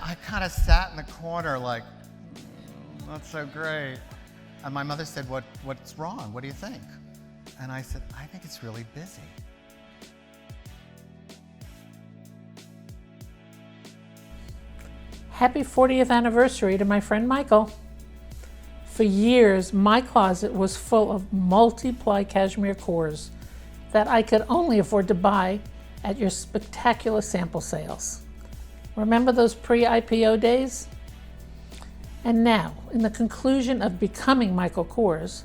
I kind of sat in the corner like, that's so great. And my mother said, what's wrong? What do you think? And I said, I think it's really busy. Happy 40th anniversary to my friend Michael. For years, my closet was full of multi-ply cashmere cores that I could only afford to buy at your spectacular sample sales. Remember those pre-IPO days? And now, in the conclusion of Becoming Michael Kors,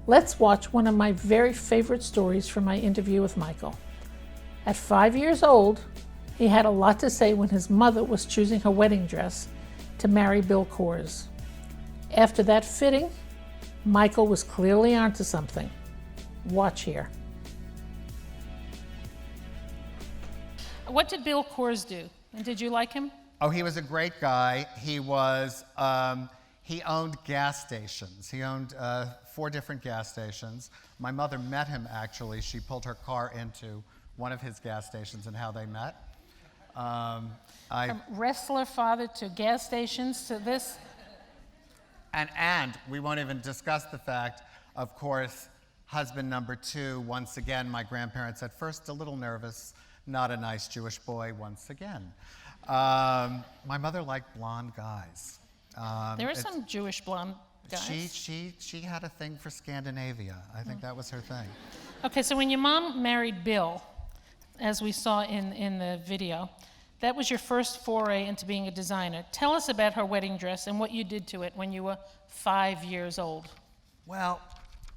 let's watch one of my very favorite stories from my interview with Michael. At 5 years old, he had a lot to say when his mother was choosing her wedding dress to marry Bill Kors. After that fitting, Michael was clearly onto something. Watch here. What did Bill Kors do? And did you like him? Oh, he was a great guy. He was, he owned gas stations. He owned 4 different gas stations. My mother met him, actually. She pulled her car into one of his gas stations and how they met. From wrestler father to gas stations to this? And we won't even discuss the fact, of course, husband number 2, once again, my grandparents at first a little nervous, not a nice Jewish boy once again. My mother liked blonde guys. There are some Jewish blonde guys. She had a thing for Scandinavia. I think that was her thing. Okay, so when your mom married Bill, as we saw in the video, that was your first foray into being a designer. Tell us about her wedding dress and what you did to it when you were 5 years old. Well,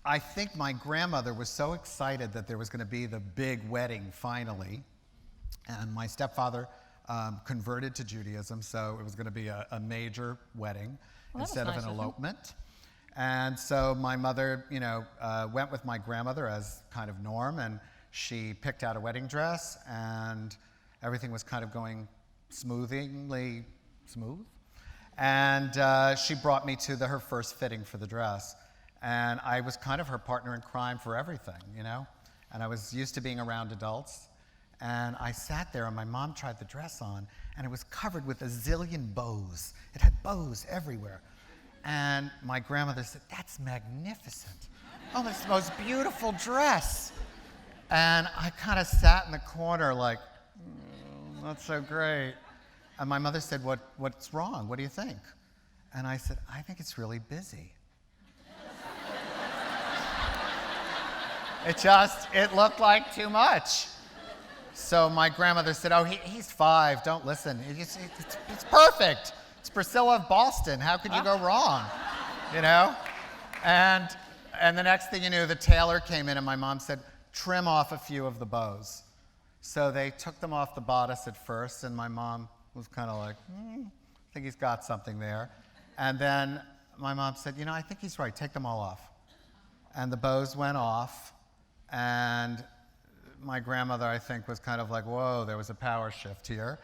I think my grandmother was so excited that there was going to be the big wedding finally, and my stepfather converted to Judaism, so it was going to be a major wedding instead of an elopement. And so my mother, went with my grandmother as kind of norm, and she picked out a wedding dress, and everything was kind of going smooth. And she brought me to her first fitting for the dress. And I was kind of her partner in crime for everything, And I was used to being around adults. And I sat there, and my mom tried the dress on, and it was covered with a zillion bows. It had bows everywhere. And my grandmother said, "That's magnificent. Oh, that's the most beautiful dress." And I kind of sat in the corner like, that's so great. And my mother said, what's wrong? What do you think? And I said, I think it's really busy. It looked like too much. So my grandmother said, oh, he's 5, don't listen. It's perfect. It's Priscilla of Boston. How could you go wrong? And the next thing you knew, the tailor came in, and my mom said, trim off a few of the bows. So they took them off the bodice at first, and my mom was kind of like, I think he's got something there. And then my mom said, I think he's right, take them all off. And the bows went off, and my grandmother, I think, was kind of like, whoa, there was a power shift here.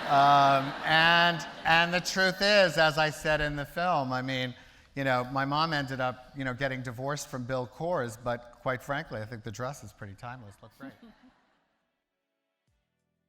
And the truth is, as I said in the film, my mom ended up, getting divorced from Bill Kors, but quite frankly, I think the dress is pretty timeless. Looked great.